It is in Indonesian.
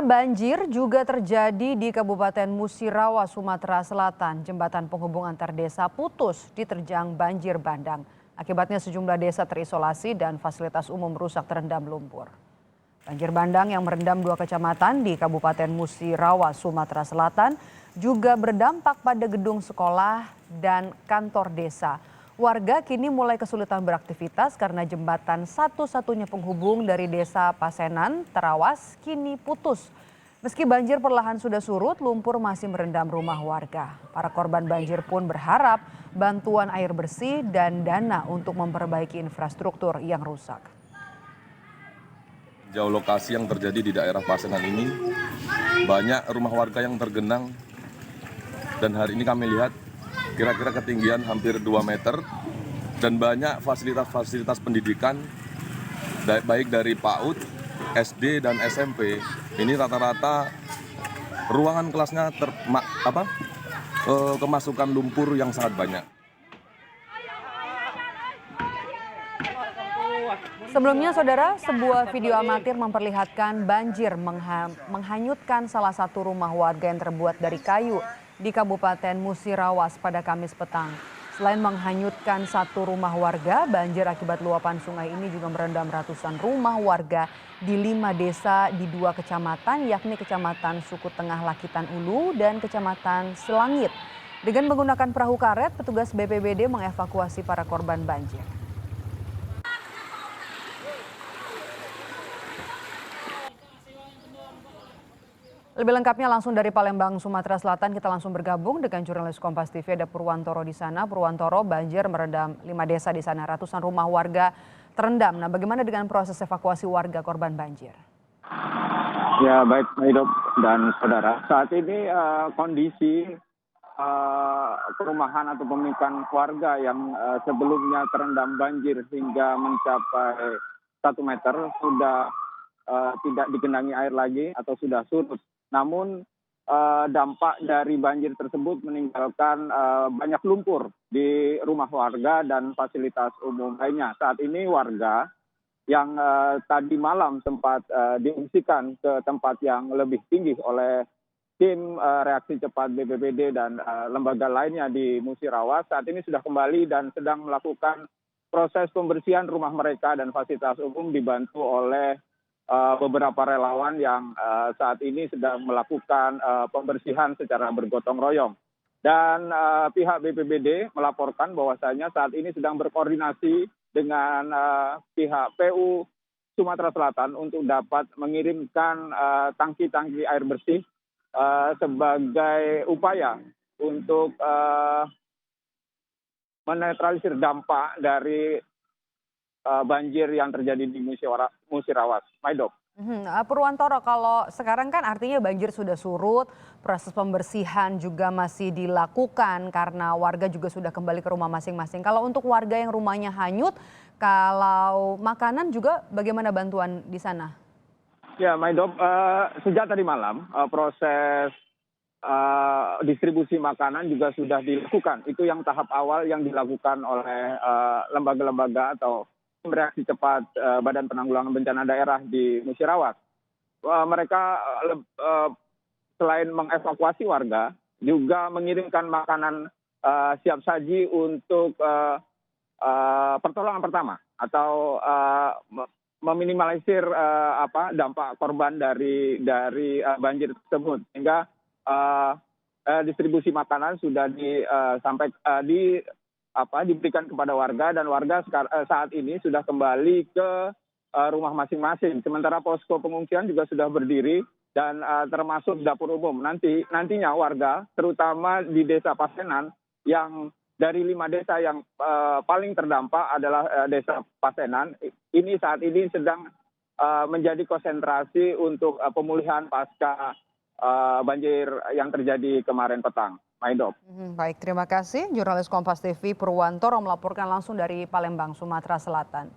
Banjir juga terjadi di Kabupaten Musirawas, Sumatera Selatan. Jembatan penghubung antar desa putus diterjang banjir bandang. Akibatnya sejumlah desa terisolasi dan fasilitas umum rusak terendam lumpur. Banjir bandang yang merendam 2 kecamatan di Kabupaten Musirawas, Sumatera Selatan juga berdampak pada gedung sekolah dan kantor desa. Warga kini mulai kesulitan beraktivitas karena jembatan satu-satunya penghubung dari desa Pasenan, Terawas kini putus. Meski banjir perlahan sudah surut, lumpur masih merendam rumah warga. Para korban banjir pun berharap bantuan air bersih dan dana untuk memperbaiki infrastruktur yang rusak. Jauh lokasi yang terjadi di daerah Pasenan ini, banyak rumah warga yang tergenang dan hari ini kami lihat kira-kira ketinggian hampir 2 meter dan banyak fasilitas-fasilitas pendidikan baik dari PAUD, SD dan SMP. Ini rata-rata ruangan kelasnya kemasukan lumpur yang sangat banyak. Sebelumnya, saudara, sebuah video amatir memperlihatkan banjir menghanyutkan salah satu rumah warga yang terbuat dari kayu di Kabupaten Musirawas pada Kamis petang. Selain menghanyutkan satu rumah warga, banjir akibat luapan sungai ini juga merendam ratusan rumah warga di 5 desa di 2 kecamatan, yakni Kecamatan Suku Tengah Lakitan Ulu dan Kecamatan Selangit. Dengan menggunakan perahu karet, petugas BPBD mengevakuasi para korban banjir. Lebih lengkapnya langsung dari Palembang, Sumatera Selatan, kita langsung bergabung dengan jurnalis Kompas TV, ada Purwantoro di sana. Purwantoro, banjir merendam 5 desa di sana, ratusan rumah warga terendam. Nah, bagaimana dengan proses evakuasi warga korban banjir? Ya, baik, Hidup dan saudara. Saat ini kondisi perumahan atau pemilikan warga yang sebelumnya terendam banjir hingga mencapai 1 meter sudah tidak digenangi air lagi atau sudah surut. Namun dampak dari banjir tersebut meninggalkan banyak lumpur di rumah warga dan fasilitas umum lainnya. Saat ini warga yang tadi malam sempat diungsikan ke tempat yang lebih tinggi oleh tim reaksi cepat BPBD dan lembaga lainnya di Musirawas, saat ini sudah kembali dan sedang melakukan proses pembersihan rumah mereka dan fasilitas umum dibantu oleh beberapa relawan yang saat ini sedang melakukan pembersihan secara bergotong royong. Dan pihak BPBD melaporkan bahwasanya saat ini sedang berkoordinasi dengan pihak PU Sumatera Selatan untuk dapat mengirimkan tangki-tangki air bersih sebagai upaya untuk menetralisir dampak dari banjir yang terjadi di Musirawas. Maidop. Purwantoro, kalau sekarang kan artinya banjir sudah surut, proses pembersihan juga masih dilakukan karena warga juga sudah kembali ke rumah masing-masing. Kalau untuk warga yang rumahnya hanyut, kalau makanan juga bagaimana bantuan di sana? Ya, Maidop, sejak tadi malam proses distribusi makanan juga sudah dilakukan. Itu yang tahap awal yang dilakukan oleh lembaga-lembaga atau reaksi cepat Badan Penanggulangan Bencana Daerah di Musirawas. Mereka selain mengevakuasi warga, juga mengirimkan makanan siap saji untuk pertolongan pertama atau meminimalisir dampak korban dari banjir tersebut. Sehingga distribusi makanan sudah diberikan kepada warga dan warga saat ini sudah kembali ke rumah masing-masing. Sementara posko pengungsian juga sudah berdiri dan termasuk dapur umum. Nantinya warga, terutama di Desa Pasenan, yang dari 5 desa yang paling terdampak adalah Desa Pasenan. Ini saat ini sedang menjadi konsentrasi untuk pemulihan pasca banjir yang terjadi kemarin petang. Maidop. Baik, terima kasih. Jurnalis Kompas TV Purwantoro melaporkan langsung dari Palembang, Sumatera Selatan.